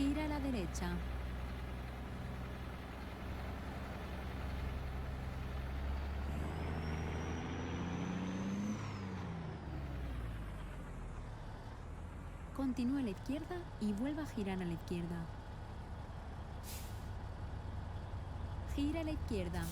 Gira a la derecha. Continúe a la izquierda y vuelva a girar a la izquierda. Gira a la izquierda.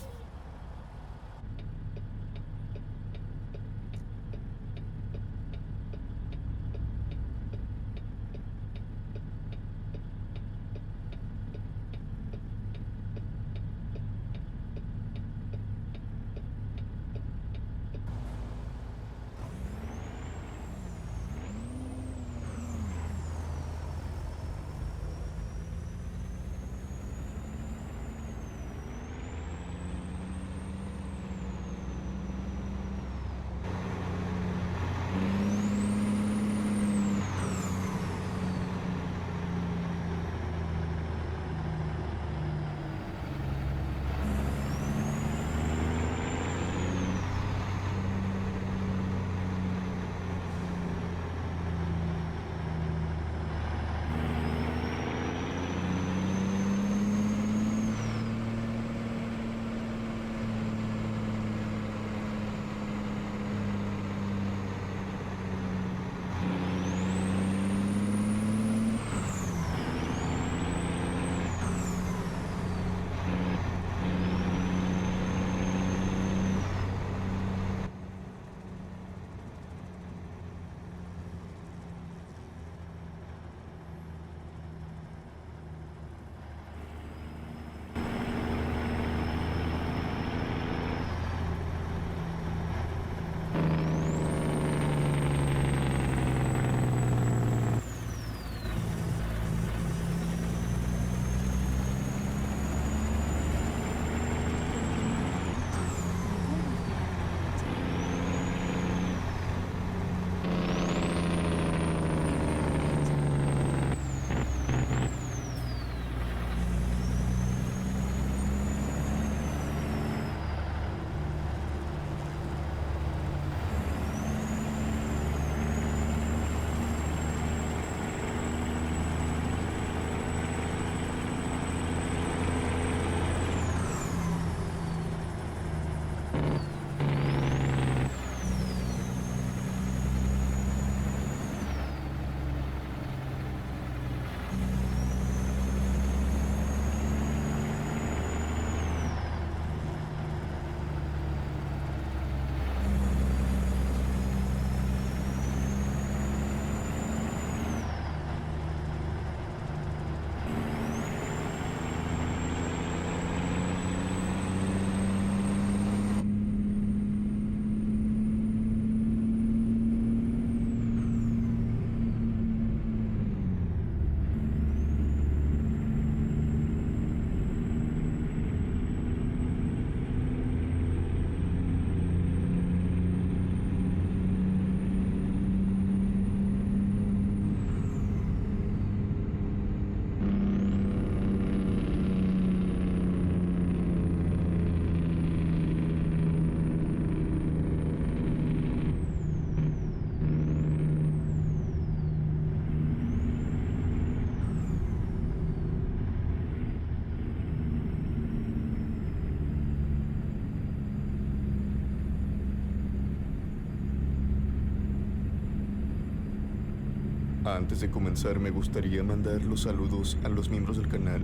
Antes de comenzar, me gustaría mandar los saludos a los miembros del canal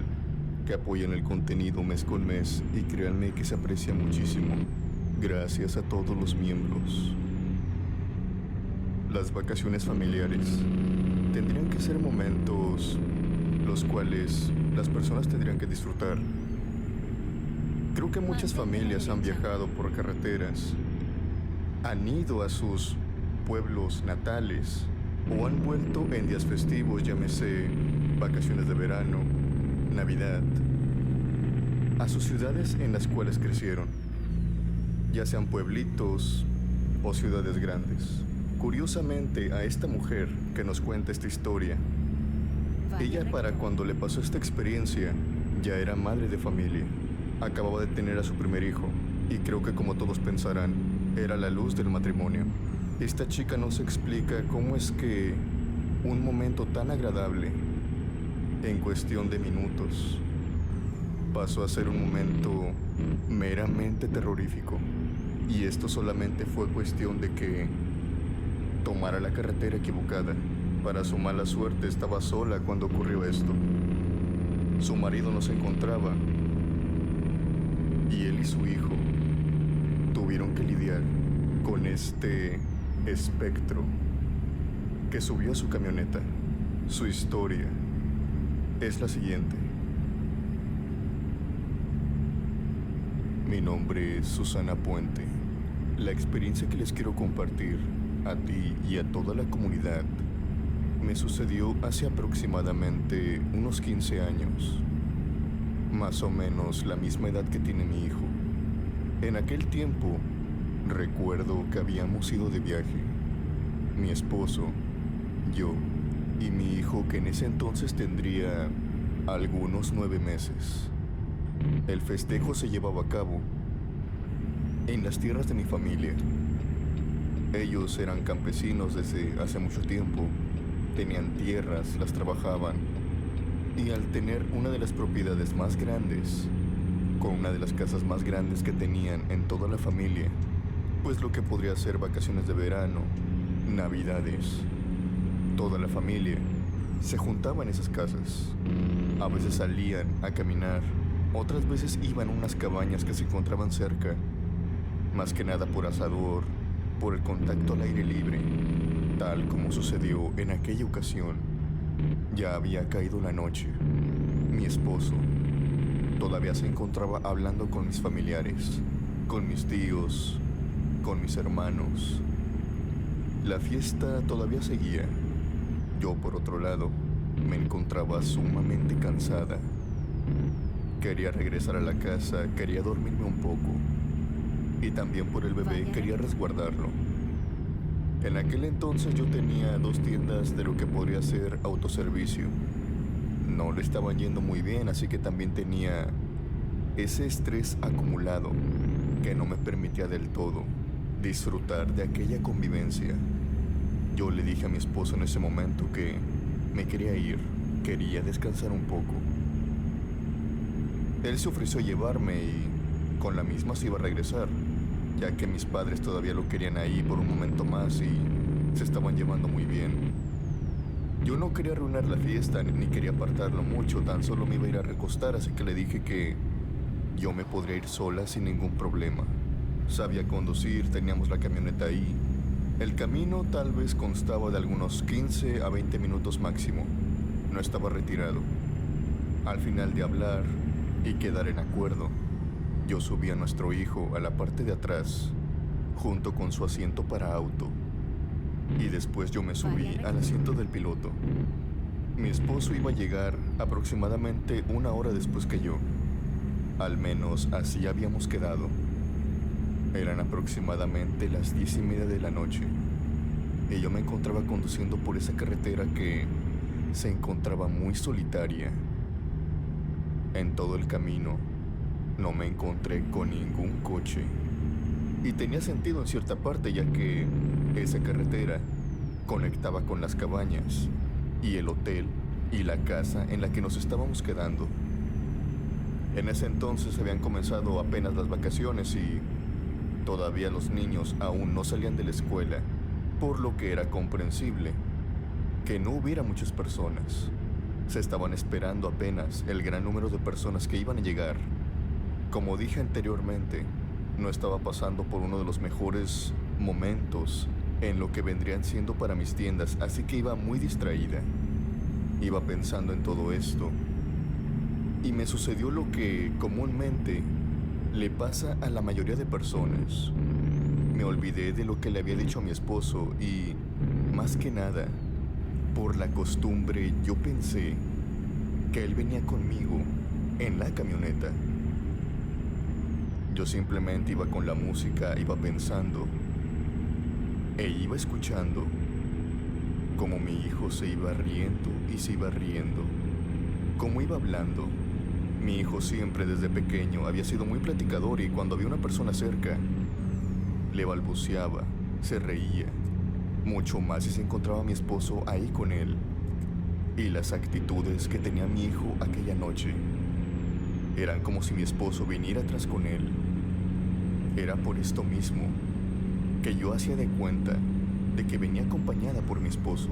que apoyan el contenido mes con mes y créanme que se aprecia muchísimo. Gracias a todos los miembros. Las vacaciones familiares tendrían que ser momentos los cuales las personas tendrían que disfrutar. Creo que muchas familias han viajado por carreteras, han ido a sus pueblos natales o han vuelto en días festivos, llámese vacaciones de verano, Navidad, a sus ciudades en las cuales crecieron, ya sean pueblitos o ciudades grandes. Curiosamente, a esta mujer que nos cuenta esta historia, ella para cuando le pasó esta experiencia ya era madre de familia, acababa de tener a su primer hijo y creo que como todos pensarán, era la luz del matrimonio. Esta chica nos explica cómo es que un momento tan agradable En cuestión de minutos, pasó a ser un momento meramente terrorífico. Y esto solamente fue cuestión de que tomara la carretera equivocada. Para su mala suerte, estaba sola cuando ocurrió esto. Su marido no se encontraba y él y su hijo tuvieron que lidiar con este espectro que subió a su camioneta. Su historia es la siguiente. Mi nombre es Susana Puente. La experiencia que les quiero compartir a ti y a toda la comunidad me sucedió hace aproximadamente unos 15 años. Más o menos la misma edad que tiene mi hijo. En aquel tiempo, recuerdo que habíamos ido de viaje. Mi esposo, yo y mi hijo, que en ese entonces tendría algunos 9 meses. El festejo se llevaba a cabo en las tierras de mi familia. Ellos eran campesinos desde hace mucho tiempo. Tenían tierras, las trabajaban. Y al tener una de las propiedades más grandes, con una de las casas más grandes que tenían en toda la familia, pues lo que podría ser vacaciones de verano, navidades, toda la familia se juntaba en esas casas. A veces salían a caminar, otras veces iban a unas cabañas que se encontraban cerca, más que nada por asador, por el contacto al aire libre, tal como sucedió en aquella ocasión. Ya había caído la noche. Mi esposo todavía se encontraba hablando con mis familiares, con mis tíos, con mis hermanos. La fiesta todavía seguía. Yo, por otro lado, me encontraba sumamente cansada. Quería regresar a la casa, quería dormirme un poco. Y también por el bebé quería resguardarlo. En aquel entonces yo tenía 2 tiendas de lo que podría ser autoservicio. No le estaban yendo muy bien, así que también tenía ese estrés acumulado que no me permitía del todo disfrutar de aquella convivencia. Yo le dije a mi esposo en ese momento que me quería ir, quería descansar un poco. Él se ofreció a llevarme y con la misma se iba a regresar, ya que mis padres todavía lo querían ahí por un momento más y se estaban llevando muy bien. Yo no quería arruinar la fiesta ni quería apartarlo mucho, tan solo me iba a ir a recostar, así que le dije que yo me podría ir sola sin ningún problema. Sabía conducir, teníamos la camioneta ahí. El camino tal vez constaba de algunos 15 a 20 minutos máximo. No estaba retirado. Al final de hablar y quedar en acuerdo, yo subí a nuestro hijo a la parte de atrás, junto con su asiento para auto. Y después yo me subí al asiento del piloto. Mi esposo iba a llegar aproximadamente 1 hora después que yo. Al menos así habíamos quedado. Eran aproximadamente las 10:30 de la noche. Y yo me encontraba conduciendo por esa carretera que se encontraba muy solitaria. En todo el camino no me encontré con ningún coche. Y tenía sentido en cierta parte, ya que esa carretera conectaba con las cabañas y el hotel y la casa en la que nos estábamos quedando. En ese entonces habían comenzado apenas las vacaciones y todavía los niños aún no salían de la escuela, por lo que era comprensible que no hubiera muchas personas. Se estaban esperando apenas el gran número de personas que iban a llegar. Como dije anteriormente, no estaba pasando por uno de los mejores momentos en lo que vendrían siendo para mis tiendas, así que iba muy distraída. Iba pensando en todo esto. Y me sucedió lo que comúnmente le pasa a la mayoría de personas. Me olvidé de lo que le había dicho a mi esposo y, más que nada, por la costumbre, yo pensé que él venía conmigo en la camioneta. Yo simplemente iba con la música, iba pensando e iba escuchando cómo mi hijo se iba riendo y se iba riendo, cómo iba hablando. Mi hijo siempre desde pequeño había sido muy platicador y cuando había una persona cerca, le balbuceaba, se reía, mucho más si se encontraba mi esposo ahí con él. y las actitudes que tenía mi hijo aquella noche eran como si mi esposo viniera atrás con él. Era por esto mismo que yo hacía de cuenta de que venía acompañada por mi esposo.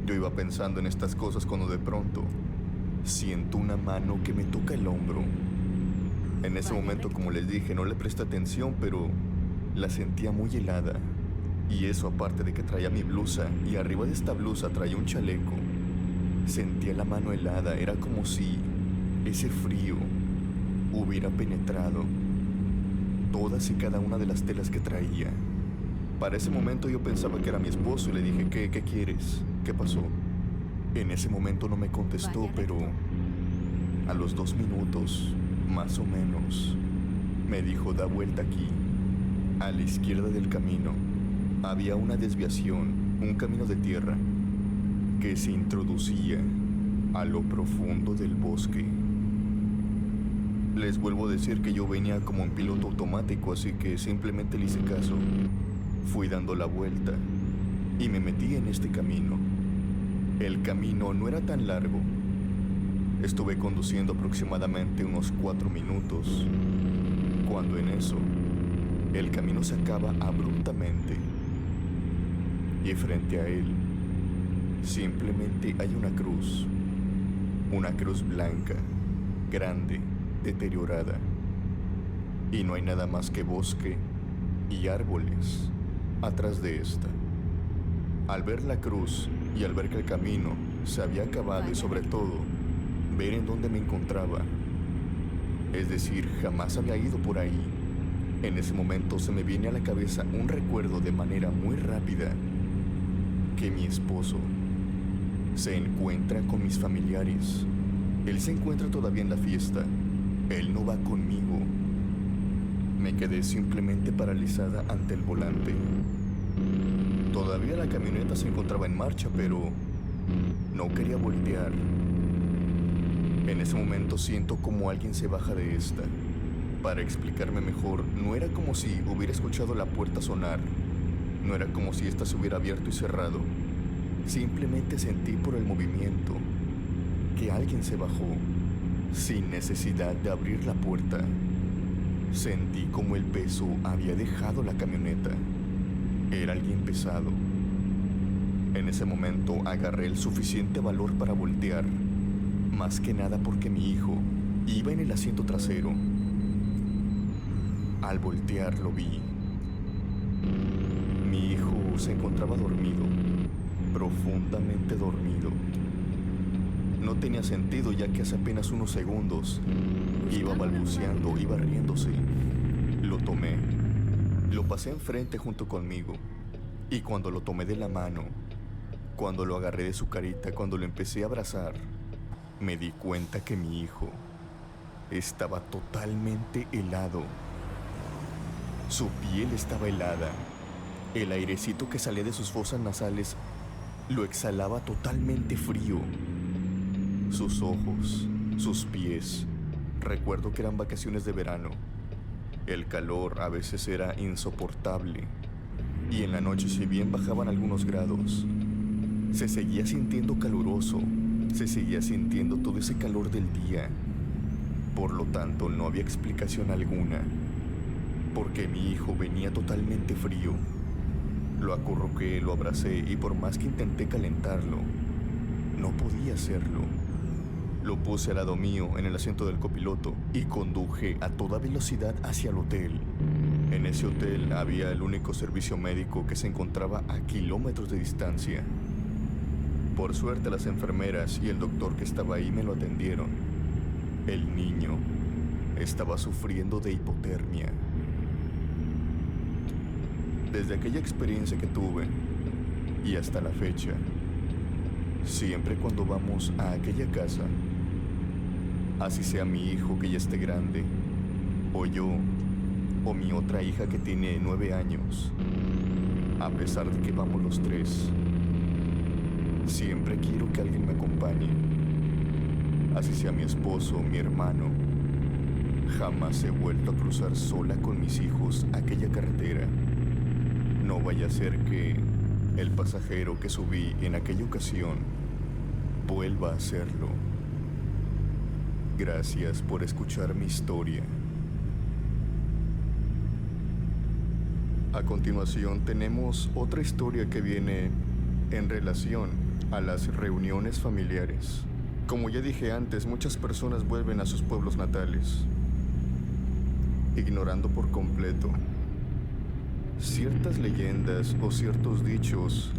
Yo iba pensando en estas cosas cuando de pronto siento una mano que me toca el hombro. En ese momento, como les dije, no le presté atención, pero la sentía muy helada. Y eso aparte de que traía mi blusa y arriba de esta blusa traía un chaleco. Sentía la mano helada, era como si ese frío hubiera penetrado todas y cada una de las telas que traía. Para ese momento yo pensaba que era mi esposo y le dije, ¿qué quieres? ¿Qué pasó? En ese momento no me contestó, pero a los 2 minutos, más o menos, me dijo, da vuelta aquí. A la izquierda del camino había una desviación, un camino de tierra que se introducía a lo profundo del bosque. Les vuelvo a decir que yo venía como en piloto automático, así que simplemente le hice caso. Fui dando la vuelta y me metí en este camino. El camino no era tan largo. Estuve conduciendo aproximadamente unos 4 minutos, cuando en eso el camino se acaba abruptamente y frente a él simplemente hay una cruz blanca, grande, deteriorada, y no hay nada más que bosque y árboles atrás de esta. Al ver la cruz y al ver que el camino se había acabado y sobre todo ver en dónde me encontraba, es decir, jamás había ido por ahí, en ese momento se me viene a la cabeza un recuerdo de manera muy rápida que mi esposo se encuentra con mis familiares. Él se encuentra todavía en la fiesta. Él no va conmigo. Me quedé simplemente paralizada ante el volante. Todavía la camioneta se encontraba en marcha, pero no quería voltear. En ese momento siento como alguien se baja de esta. Para explicarme mejor, no era como si hubiera escuchado la puerta sonar. No era como si ésta se hubiera abierto y cerrado. Simplemente sentí por el movimiento que alguien se bajó sin necesidad de abrir la puerta. Sentí como el peso había dejado la camioneta. Era alguien pesado. En ese momento agarré el suficiente valor para voltear, más que nada porque mi hijo iba en el asiento trasero. Al voltear lo vi. Mi hijo se encontraba dormido, profundamente dormido. No tenía sentido, ya que hace apenas unos segundos iba balbuceando, iba riéndose. Lo tomé, lo pasé enfrente junto conmigo, y cuando lo tomé de la mano, cuando lo agarré de su carita, cuando lo empecé a abrazar, me di cuenta que mi hijo estaba totalmente helado. Su piel estaba helada. El airecito que salía de sus fosas nasales lo exhalaba totalmente frío. Sus ojos, sus pies. Recuerdo que eran vacaciones de verano. El calor a veces era insoportable. Y en la noche, si bien bajaban algunos grados, se seguía sintiendo caluroso. Se seguía sintiendo todo ese calor del día. Por lo tanto, no había explicación alguna, porque mi hijo venía totalmente frío. Lo acurruqué, lo abracé y por más que intenté calentarlo, no podía hacerlo. Lo puse al lado mío en el asiento del copiloto y conduje a toda velocidad hacia el hotel. En ese hotel había el único servicio médico que se encontraba a kilómetros de distancia. Por suerte las enfermeras y el doctor que estaba ahí me lo atendieron. El niño estaba sufriendo de hipotermia. Desde aquella experiencia que tuve y hasta la fecha, siempre cuando vamos a aquella casa, así sea mi hijo que ya esté grande, o yo, o mi otra hija que tiene 9 años, a pesar de que vamos los 3, siempre quiero que alguien me acompañe, así sea mi esposo o mi hermano. Jamás he vuelto a cruzar sola con mis hijos aquella carretera. No vaya a ser que el pasajero que subí en aquella ocasión vuelva a hacerlo. Gracias por escuchar mi historia. A continuación tenemos otra historia que viene en relación a las reuniones familiares. Como ya dije antes, muchas personas vuelven a sus pueblos natales, ignorando por completo ciertas leyendas o ciertos dichos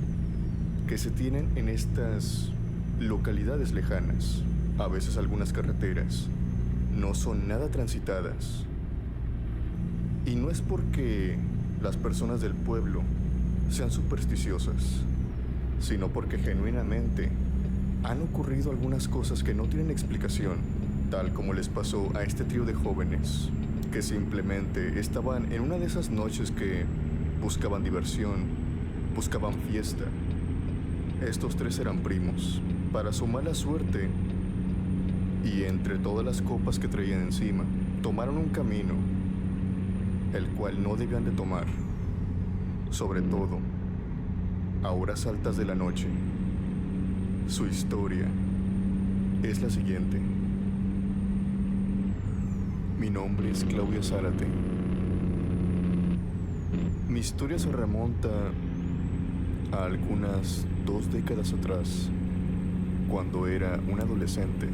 que se tienen en estas localidades lejanas. A veces algunas carreteras no son nada transitadas. Y no es porque las personas del pueblo sean supersticiosas, sino porque genuinamente han ocurrido algunas cosas que no tienen explicación, tal como les pasó a este trío de jóvenes que simplemente estaban en una de esas noches que buscaban diversión, buscaban fiesta. Estos tres eran primos. Para su mala suerte, y entre todas las copas que traían encima, tomaron un camino el cual no debían de tomar, sobre todo a horas altas de la noche. Su historia es la siguiente. Mi nombre es Claudia Zárate. Mi historia se remonta a algunas 2 décadas atrás, cuando era un adolescente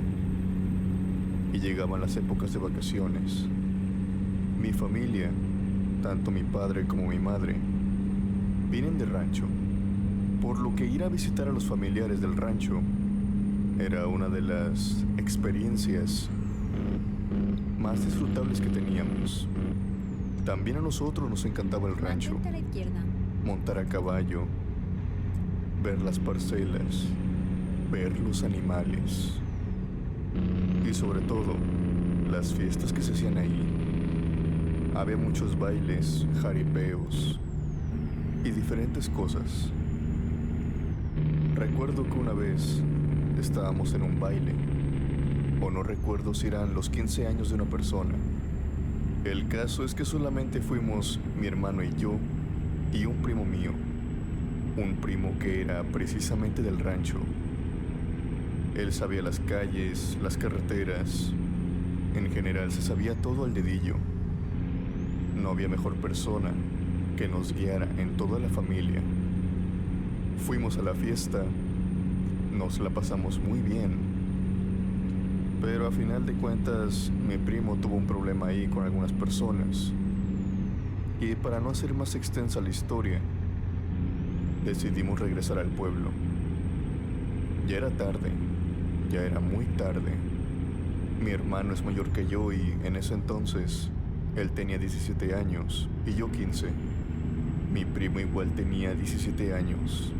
y llegaban las épocas de vacaciones. Mi familia, tanto mi padre como mi madre, vienen de rancho, por lo que ir a visitar a los familiares del rancho era una de las experiencias más disfrutables que teníamos. También a nosotros nos encantaba el rancho, Mantente a la izquierda. montar a caballo, ver las parcelas, ver los animales y sobre todo las fiestas que se hacían ahí. Había muchos bailes, jaripeos y diferentes cosas. Recuerdo que una vez estábamos en un baile, o no recuerdo si eran los 15 años de una persona. El caso es que solamente fuimos mi hermano y yo y un primo mío, un primo que era precisamente del rancho. Él sabía las calles, las carreteras, en general se sabía todo al dedillo. No había mejor persona que nos guiara en toda la familia. Fuimos a la fiesta, nos la pasamos muy bien, pero a final de cuentas mi primo tuvo un problema ahí con algunas personas. Y para no hacer más extensa la historia, decidimos regresar al pueblo. Ya era tarde, ya era muy tarde. Mi hermano es mayor que yo y en ese entonces él tenía 17 años y yo 15. Mi primo igual tenía 17 años.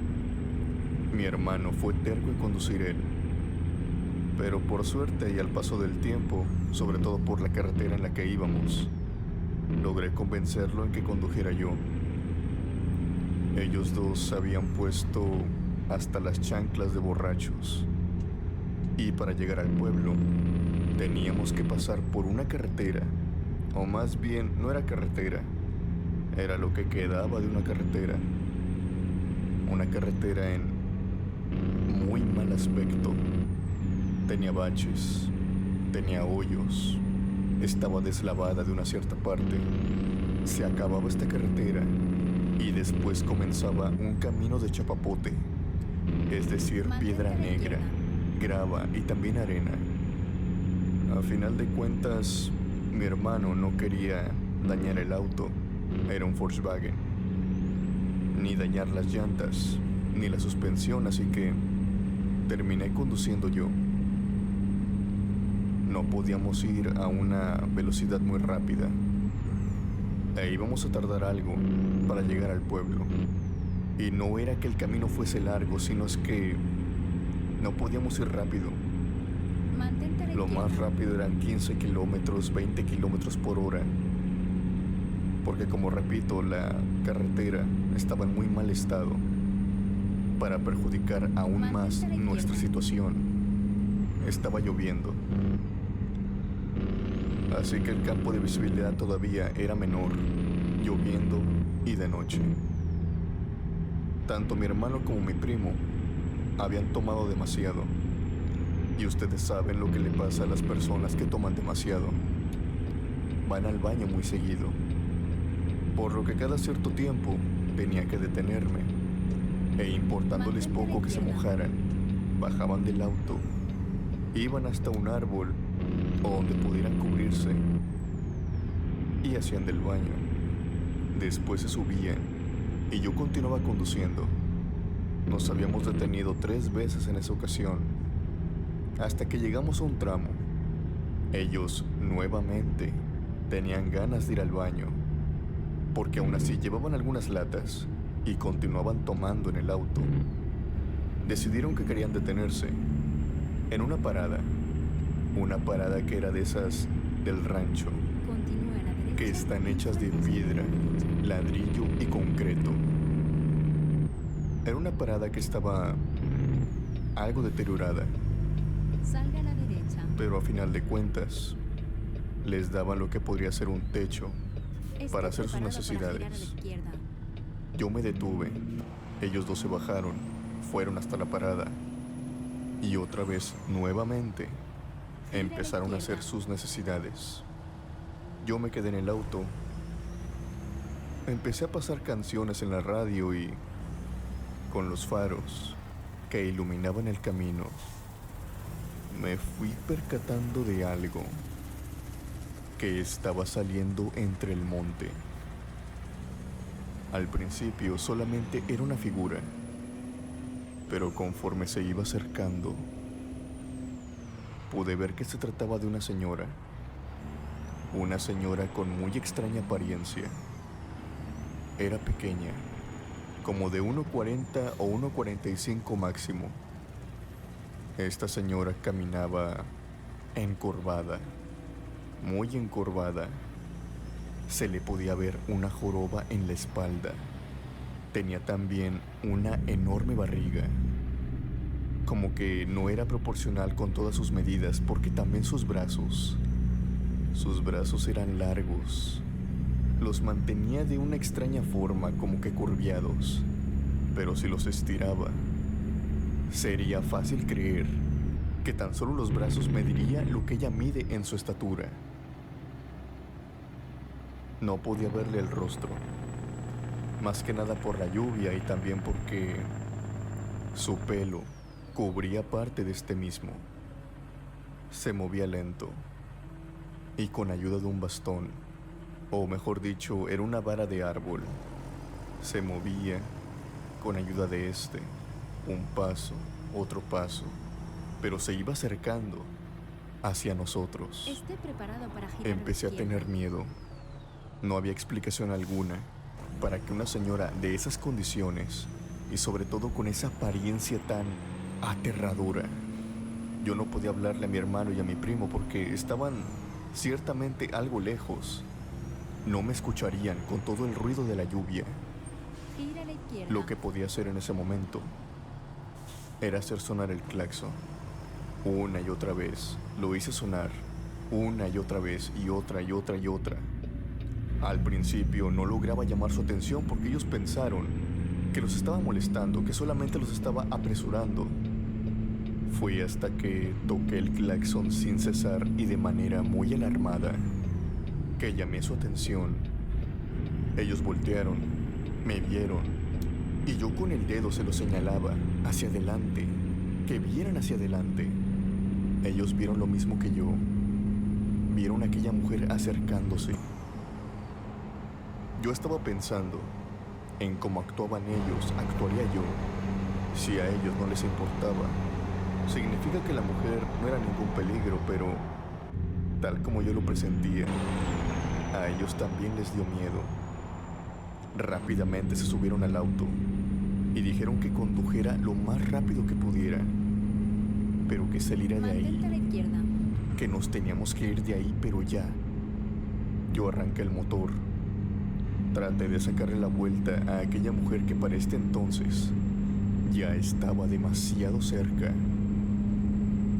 Mi hermano fue terco en conducir él, pero por suerte y al paso del tiempo, sobre todo por la carretera en la que íbamos, logré convencerlo en que condujera yo. Ellos dos se habían puesto hasta las chanclas de borrachos. Y para llegar al pueblo, teníamos que pasar por una carretera, o más bien no era carretera, era lo que quedaba de una carretera. Una carretera en muy mal aspecto. Tenía baches, tenía hoyos, estaba deslavada de una cierta parte. Se acababa esta carretera y después comenzaba un camino de chapapote, es decir, piedra negra, grava y también arena. A final de cuentas, mi hermano no quería dañar el auto, era un Volkswagen, ni dañar las llantas, ni la suspensión, así que terminé conduciendo yo. No podíamos ir a una velocidad muy rápida e íbamos a tardar algo para llegar al pueblo. Y no era que el camino fuese largo, sino es que no podíamos ir rápido. Mantente a la Lo izquierda. más rápido eran 15 kilómetros, 20 kilómetros por hora. Porque como repito, la carretera estaba en muy mal estado para perjudicar aún más Mantente a la nuestra izquierda. situación. Estaba lloviendo. Así que el campo de visibilidad todavía era menor, lloviendo y de noche. Tanto mi hermano como mi primo habían tomado demasiado Y ustedes saben lo que le pasa a las personas que toman demasiado. Van al baño muy seguido, por lo que cada cierto tiempo tenía que detenerme. E importándoles poco que se mojaran, bajaban del auto, iban hasta un árbol o donde pudieran cubrirse y hacían del baño. Después se subían y yo continuaba conduciendo. Nos habíamos detenido 3 veces en esa ocasión, hasta que llegamos a un tramo. Ellos nuevamente tenían ganas de ir al baño, porque aún así llevaban algunas latas y continuaban tomando en el auto. Decidieron que querían detenerse en una parada que era de esas del rancho, Continúe a la derecha. que están hechas de piedra, ladrillo y concreto. Era una parada que estaba algo deteriorada, Salga a la derecha. pero a final de cuentas les daban lo que podría ser un techo Esté para hacer sus preparado para girar a la necesidades. izquierda. Yo me detuve, ellos dos se bajaron, fueron hasta la parada y otra vez, nuevamente, empezaron a hacer sus necesidades. Yo me quedé en el auto, empecé a pasar canciones en la radio y, con los faros que iluminaban el camino, me fui percatando de algo que estaba saliendo entre el monte. Al principio solamente era una figura, pero conforme se iba acercando, pude ver que se trataba de una señora con muy extraña apariencia. Era pequeña, como de 1,40 o 1,45 máximo. Esta señora caminaba encorvada, muy encorvada. Se le podía ver una joroba en la espalda. Tenía también una enorme barriga, como que no era proporcional con todas sus medidas, porque también sus brazos eran largos. Los mantenía de una extraña forma, como que curviados, pero si los estiraba, sería fácil creer que tan solo los brazos mediría lo que ella mide en su estatura. No podía verle el rostro, más que nada por la lluvia y también porque su pelo cubría parte de este mismo. Se movía lento y con ayuda de un bastón, o mejor dicho, era una vara de árbol. Se movía con ayuda de un paso, otro paso, pero se iba acercando hacia nosotros. Esté preparado para girar Empecé a la izquierda. tener miedo. No había explicación alguna para que una señora de esas condiciones, y sobre todo con esa apariencia tan aterradora. Yo no podía hablarle a mi hermano y a mi primo porque estaban ciertamente algo lejos. No me escucharían con todo el ruido de la lluvia. Gira a la izquierda. Lo que podía hacer en ese momento era hacer sonar el claxon. Una y otra vez lo hice sonar, una y otra vez, y otra y otra y otra. Al principio no lograba llamar su atención porque ellos pensaron que los estaba molestando, que solamente los estaba apresurando. Fue hasta que toqué el claxon sin cesar y de manera muy alarmada que llamé su atención. Ellos voltearon, me vieron, y yo con el dedo se lo señalaba hacia adelante, que vieran hacia adelante. Ellos vieron lo mismo que yo. Vieron a aquella mujer acercándose. Yo estaba pensando en cómo actuaban ellos, actuaría yo. Si a ellos no les importaba, significa que la mujer no era ningún peligro, pero tal como yo lo presentía, a ellos también les dio miedo. Rápidamente se subieron al auto y dijeron que condujera lo más rápido que pudiera, pero que saliera de Mantente a la ahí, izquierda. que nos teníamos que ir de ahí, pero ya. Yo arranqué el motor. Traté de sacarle la vuelta a aquella mujer que para este entonces ya estaba demasiado cerca.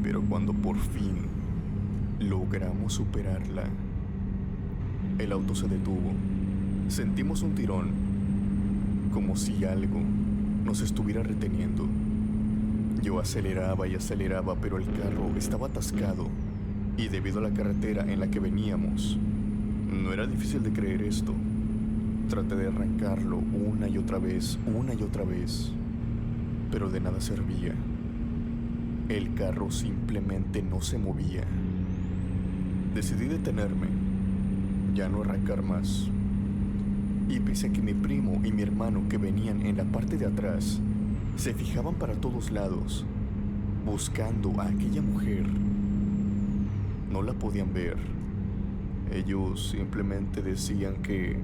Pero cuando por fin logramos superarla, el auto se detuvo. Sentimos un tirón, como si algo nos estuviera reteniendo. Yo aceleraba y aceleraba, pero el carro estaba atascado. Y debido a la carretera en la que veníamos, no era difícil de creer esto. Traté de arrancarlo una y otra vez, pero de nada servía. El carro simplemente no se movía. Decidí detenerme, ya no arrancar más. Y pese a que mi primo y mi hermano que venían en la parte de atrás se fijaban para todos lados, buscando a aquella mujer, no la podían ver. Ellos simplemente decían que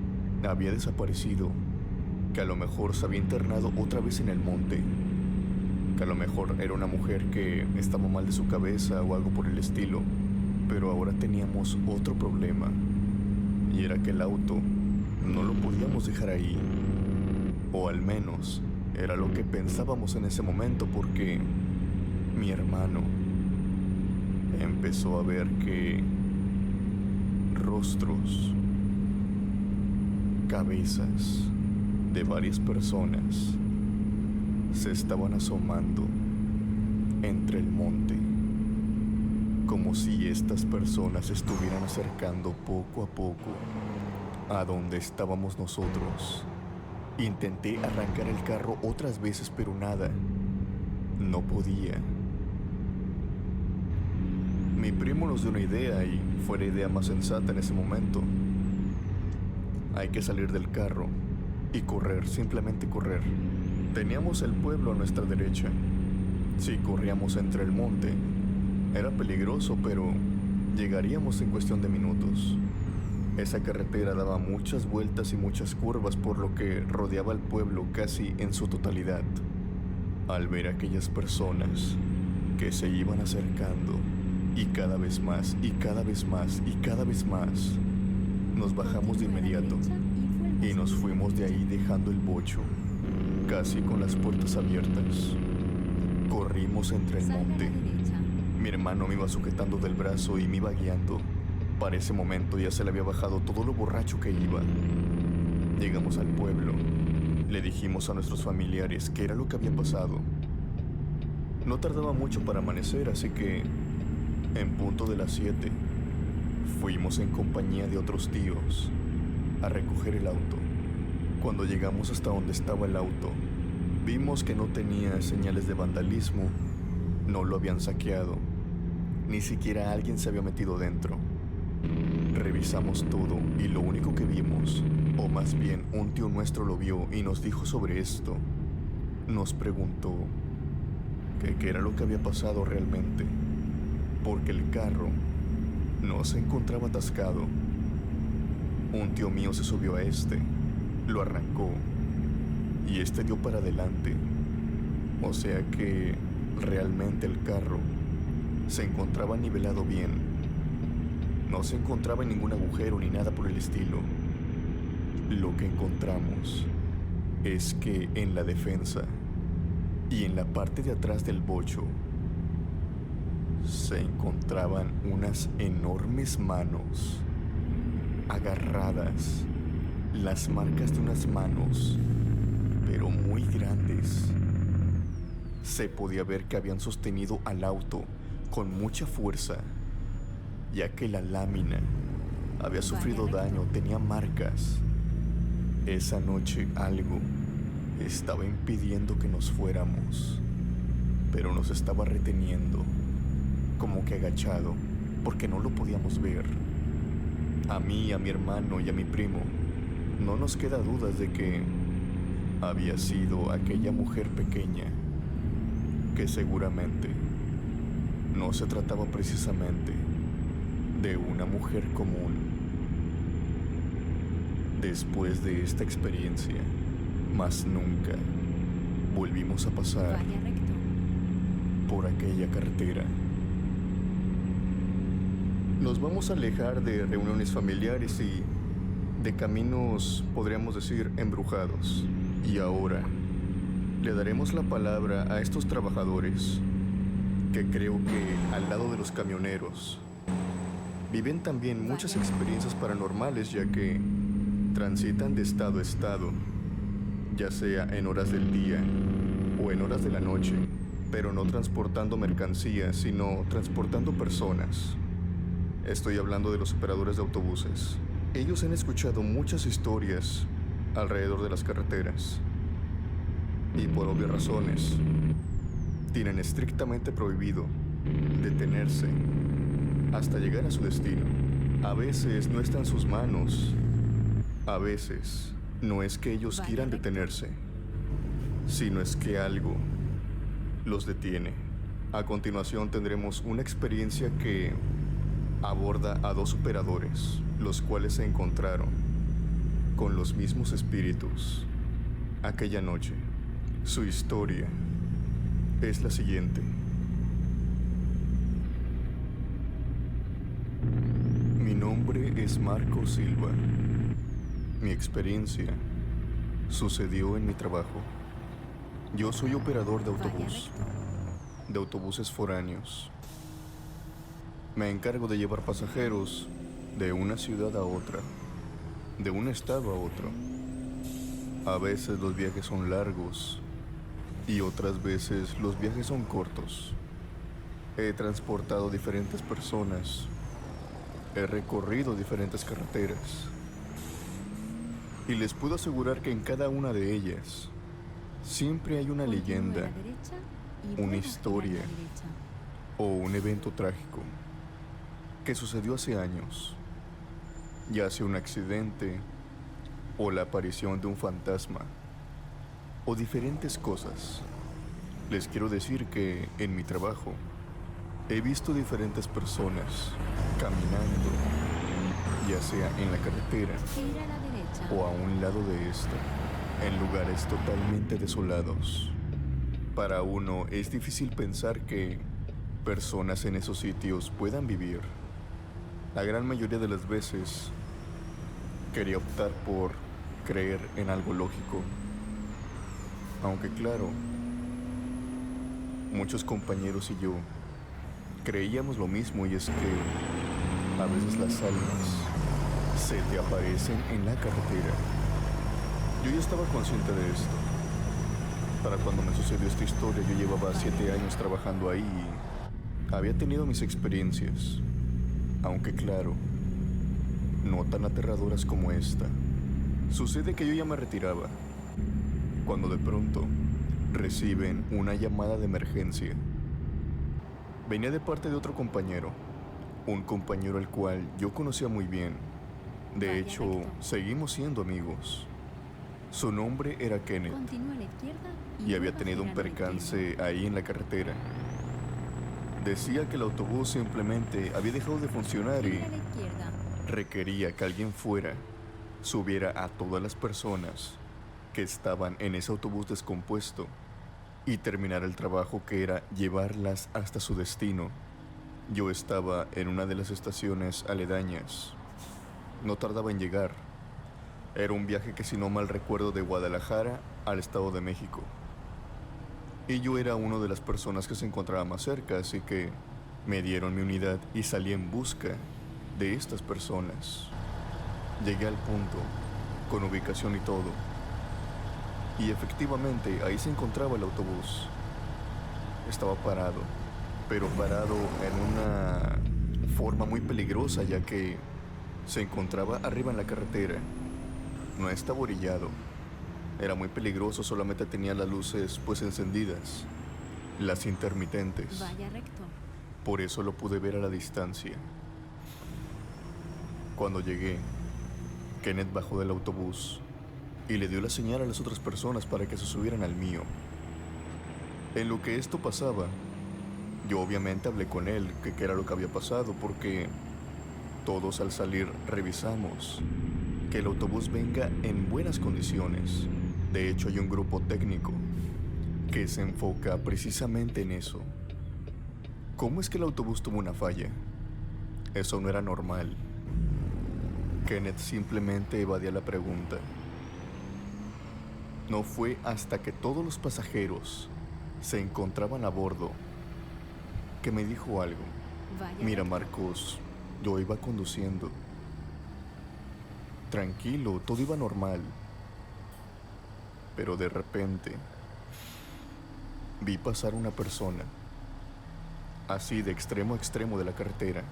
había desaparecido, que a lo mejor se había internado otra vez en el monte, que a lo mejor era una mujer que estaba mal de su cabeza o algo por el estilo. Pero ahora teníamos otro problema, y era que el auto no lo podíamos dejar ahí, o al menos era lo que pensábamos en ese momento, porque mi hermano empezó a ver que rostros, cabezas de varias personas se estaban asomando entre el monte, como si estas personas se estuvieran acercando poco a poco a donde estábamos nosotros. Intenté arrancar el carro otras veces, pero nada, no podía. Mi primo nos dio una idea y fue la idea más sensata en ese momento. Hay que salir del carro y correr, simplemente correr. Teníamos el pueblo a nuestra derecha. Si corríamos entre el monte, era peligroso, pero llegaríamos en cuestión de minutos. Esa carretera daba muchas vueltas y muchas curvas, por lo que rodeaba el pueblo casi en su totalidad. Al ver a aquellas personas que se iban acercando, y cada vez más, y cada vez más, y cada vez más, nos bajamos de inmediato y nos fuimos de ahí dejando el bocho casi con las puertas abiertas. Corrimos entre el monte. Mi hermano me iba sujetando del brazo y me iba guiando. Para ese momento ya se le había bajado todo lo borracho que iba. Llegamos al pueblo. Le dijimos a nuestros familiares qué era lo que había pasado. No tardaba mucho para amanecer, así que en punto de las 7 fuimos en compañía de otros tíos a recoger el auto. Cuando llegamos hasta donde estaba el auto, vimos que no tenía señales de vandalismo, no lo habían saqueado, ni siquiera alguien se había metido dentro. Revisamos todo y lo único que vimos, o más bien un tío nuestro lo vio y nos dijo sobre esto. Nos preguntó qué era lo que había pasado realmente, porque el carro no se encontraba atascado. Un tío mío se subió a lo arrancó y dio para adelante. O sea que realmente el carro se encontraba nivelado bien. No se encontraba en ningún agujero ni nada por el estilo. Lo que encontramos es que en la defensa y en la parte de atrás del bocho se encontraban unas enormes manos agarradas, las marcas de unas manos, pero muy grandes. Se podía ver que habían sostenido al auto con mucha fuerza, ya que la lámina había sufrido daño, tenía marcas. Esa noche algo estaba impidiendo que nos fuéramos, pero nos estaba reteniendo, como que agachado, porque no lo podíamos ver. A mí, a mi hermano y a mi primo, no nos queda dudas de que había sido aquella mujer pequeña, que seguramente no se trataba precisamente de una mujer común. Después de esta experiencia, más nunca volvimos a pasar por aquella carretera. Nos vamos a alejar de reuniones familiares y de caminos, podríamos decir, embrujados. Y ahora le daremos la palabra a estos trabajadores que creo que al lado de los camioneros viven también muchas experiencias paranormales, ya que transitan de estado a estado, ya sea en horas del día o en horas de la noche. pero no transportando mercancías, sino transportando personas. Estoy hablando de los operadores de autobuses. Ellos han escuchado muchas historias alrededor de las carreteras y por obvias razones tienen estrictamente prohibido detenerse hasta llegar a su destino. A veces no está en sus manos, a veces no es que ellos quieran detenerse, sino es que algo los detiene. A continuación tendremos una experiencia que aborda a dos operadores, los cuales se encontraron con los mismos espíritus aquella noche. Su historia es la siguiente. Mi nombre es Marco Silva. Mi experiencia sucedió en mi trabajo. Yo soy operador de autobús, de autobuses foráneos. Me encargo de llevar pasajeros de una ciudad a otra, de un estado a otro. A veces los viajes son largos y otras veces los viajes son cortos. He transportado diferentes personas, he recorrido diferentes carreteras y les puedo asegurar que en cada una de ellas siempre hay una leyenda, una historia o un evento trágico que sucedió hace años, ya sea un accidente o la aparición de un fantasma o diferentes cosas. Les quiero decir que en mi trabajo he visto diferentes personas caminando, ya sea en la carretera o a un lado de esta, en lugares totalmente desolados. Para uno es difícil pensar que personas en esos sitios puedan vivir. La gran mayoría de las veces quería optar por creer en algo lógico. Aunque claro, muchos compañeros y yo creíamos lo mismo, y es que a veces las almas se te aparecen en la carretera. Yo ya estaba consciente de esto. Para cuando me sucedió esta historia, yo llevaba 7 años trabajando ahí y había tenido mis experiencias. Aunque claro, no tan aterradoras como esta. Sucede que yo ya me retiraba, cuando de pronto reciben una llamada de emergencia. Venía de parte de otro compañero, un compañero al cual yo conocía muy bien. De hecho, seguimos siendo amigos. Su nombre era Kenneth y había tenido un percance ahí en la carretera. Decía que el autobús simplemente había dejado de funcionar y requería que alguien fuera, subiera a todas las personas que estaban en ese autobús descompuesto y terminara el trabajo, que era llevarlas hasta su destino. Yo estaba en una de las estaciones aledañas. No tardaba en llegar. Era un viaje que, si no mal recuerdo, de Guadalajara al Estado de México. Y yo era una de las personas que se encontraba más cerca, así que me dieron mi unidad y salí en busca de estas personas. Llegué al punto, con ubicación y todo. Y efectivamente, ahí se encontraba el autobús. Estaba parado, pero parado en una forma muy peligrosa, ya que se encontraba arriba en la carretera. No estaba orillado. Era muy peligroso, solamente tenía las luces pues encendidas, las intermitentes. Vaya recto. Por eso lo pude ver a la distancia. Cuando llegué, Kenneth bajó del autobús y le dio la señal a las otras personas para que se subieran al mío. En lo que esto pasaba, yo obviamente hablé con él que qué era lo que había pasado, porque todos al salir revisamos que el autobús venga en buenas condiciones. De hecho, hay un grupo técnico que se enfoca precisamente en eso. ¿Cómo es que el autobús tuvo una falla? Eso no era normal. Kenneth simplemente evadía la pregunta. No fue hasta que todos los pasajeros se encontraban a bordo que me dijo algo. Mira, Marcos, yo iba conduciendo. Tranquilo, todo iba normal. Pero de repente Vi pasar una persona, así de extremo a extremo de la carretera.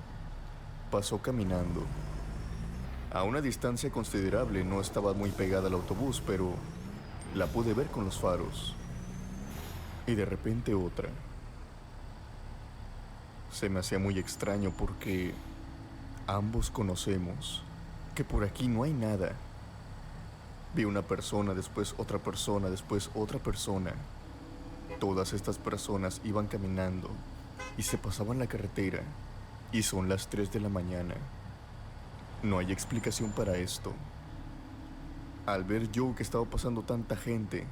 Pasó caminando. A una distancia considerable, no estaba muy pegada al autobús, pero la pude ver con los faros. Y de repente otra. Se me hacía muy extraño porque ambos conocemos que por aquí no hay nada. Vi una persona, después otra persona, después otra persona. Todas estas personas iban caminando y se pasaban la carretera, y son las 3 de la mañana. No hay explicación para esto. Al ver yo que estaba pasando tanta gente,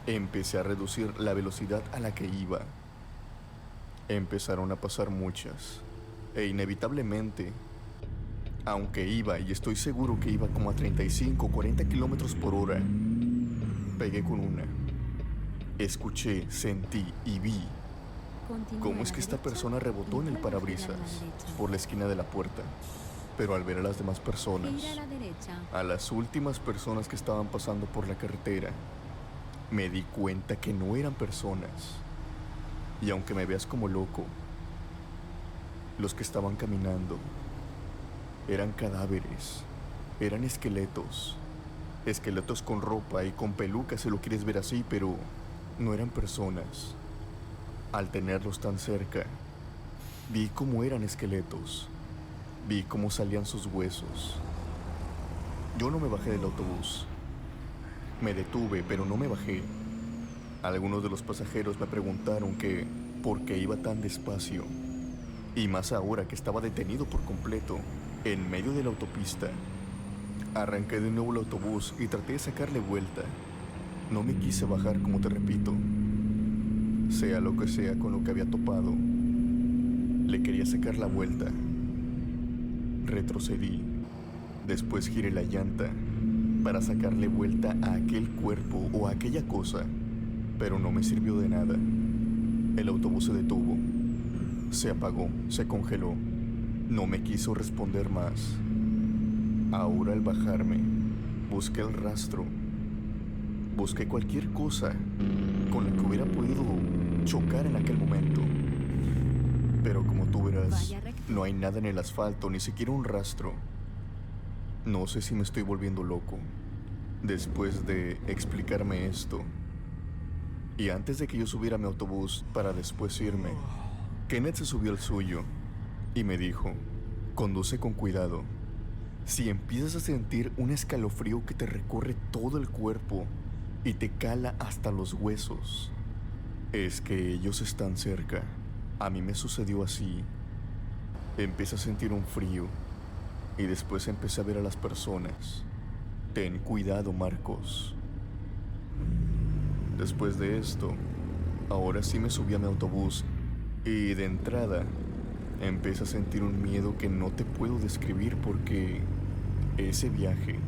empecé a reducir la velocidad a la que iba. Empezaron a pasar muchas, e inevitablemente, aunque iba, y estoy seguro que iba como a 35 o 40 kilómetros por hora, pegué con una. Escuché, sentí y vi cómo es que esta persona rebotó en el parabrisas por la esquina de la puerta. Pero al ver a las demás personas, a las últimas personas que estaban pasando por la carretera, me di cuenta que no eran personas. Y aunque me veas como loco, los que estaban caminando eran cadáveres, eran esqueletos. Esqueletos con ropa y con pelucas, si lo quieres ver así, pero no eran personas. Al tenerlos tan cerca, vi cómo eran esqueletos. Vi cómo salían sus huesos. Yo no me bajé del autobús. Me detuve, pero no me bajé. Algunos de los pasajeros me preguntaron que por qué iba tan despacio. Y más ahora que estaba detenido por completo, en medio de la autopista. Arranqué de nuevo el autobús y traté de sacarle vuelta. No me quise bajar, como te repito. Sea lo que sea con lo que había topado, le quería sacar la vuelta. Retrocedí. Después giré la llanta para sacarle vuelta a aquel cuerpo o a aquella cosa, pero no me sirvió de nada. El autobús se detuvo. Se apagó, se congeló. No me quiso responder más. Ahora al bajarme, busqué el rastro. Busqué cualquier cosa con la que hubiera podido chocar en aquel momento. Pero como tú verás, no hay nada en el asfalto, ni siquiera un rastro. No sé si me estoy volviendo loco. Después de explicarme esto, y antes de que yo subiera a mi autobús para después irme, Kenneth se subió al suyo y me dijo: conduce con cuidado. Si empiezas a sentir un escalofrío que te recorre todo el cuerpo y te cala hasta los huesos, es que ellos están cerca. A mí me sucedió así. Empecé a sentir un frío y después empecé a ver a las personas. Ten cuidado, Marcos. Después de esto, ahora sí me subí a mi autobús y de entrada empecé a sentir un miedo que no te puedo describir porque ese viaje,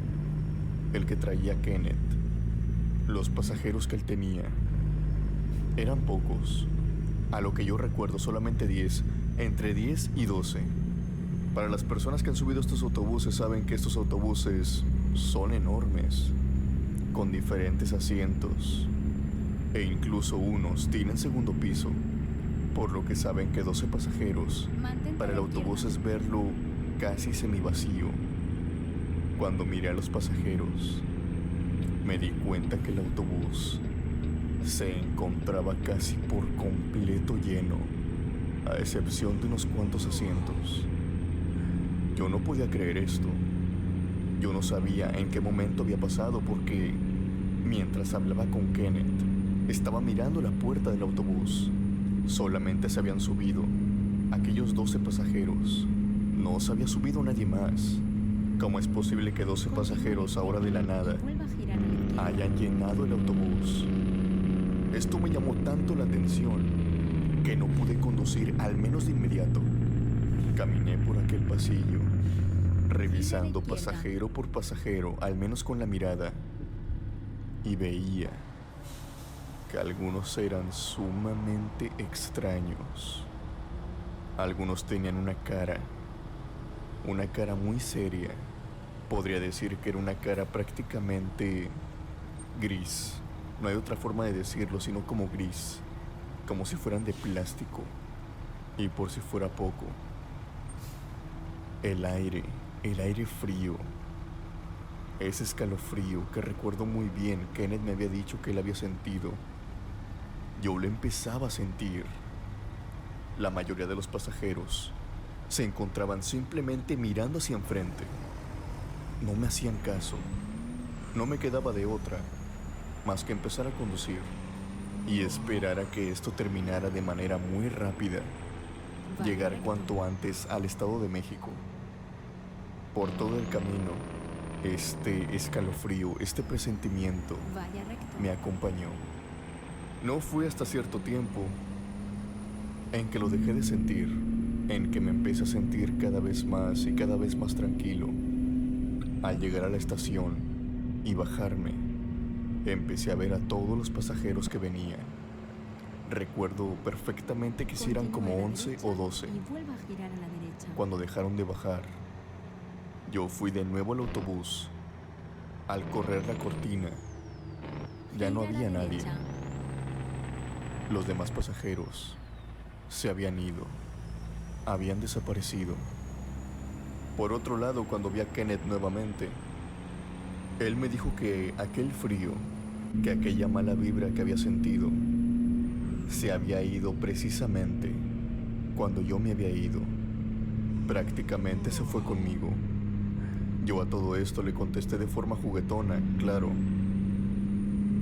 el que traía Kenneth, los pasajeros que él tenía, eran pocos. A lo que yo recuerdo, solamente 10, entre 10 y 12. Para las personas que han subido estos autobuses saben que estos autobuses son enormes, con diferentes asientos, e incluso unos tienen segundo piso, por lo que saben que 12 pasajeros para el autobús es verlo casi semivacío. Cuando miré a los pasajeros, me di cuenta que el autobús se encontraba casi por completo lleno, a excepción de unos cuantos asientos. Yo no podía creer esto. Yo no sabía en qué momento había pasado porque, mientras hablaba con Kenneth, estaba mirando la puerta del autobús. Solamente se habían subido aquellos 12 pasajeros. No se había subido nadie más. ¿Cómo es posible que 12 pasajeros ahora de la nada hayan llenado el autobús? Esto me llamó tanto la atención que no pude conducir, al menos de inmediato. Caminé por aquel pasillo, revisando pasajero por pasajero, al menos con la mirada, y veía que algunos eran sumamente extraños. Algunos tenían una cara muy seria. Podría decir que era una cara prácticamente gris. No hay otra forma de decirlo, sino como gris. como si fueran de plástico. Y por si fuera poco, el aire frío, ese escalofrío que recuerdo muy bien Kenneth me había dicho que él había sentido, yo lo empezaba a sentir. La mayoría de los pasajeros se encontraban simplemente mirando hacia enfrente. No me hacían caso. No me quedaba de otra más que empezar a conducir y esperar a que esto terminara de manera muy rápida. Llegar cuanto antes al Estado de México. Por todo el camino, este escalofrío, este presentimiento me acompañó. No fue hasta cierto tiempo en que lo dejé de sentir, en que me empecé a sentir cada vez más y cada vez más tranquilo. Al llegar a la estación y bajarme, empecé a ver a todos los pasajeros que venían. Recuerdo perfectamente que eran como 11 o 12. Cuando dejaron de bajar, yo fui de nuevo al autobús. Al correr la cortina, ya no había nadie. Los demás pasajeros se habían ido, habían desaparecido. Por otro lado, cuando vi a Kenneth nuevamente, él me dijo que aquel frío, que aquella mala vibra que había sentido, se había ido precisamente cuando yo me había ido. Prácticamente se fue conmigo. Yo a todo esto le contesté de forma juguetona, claro.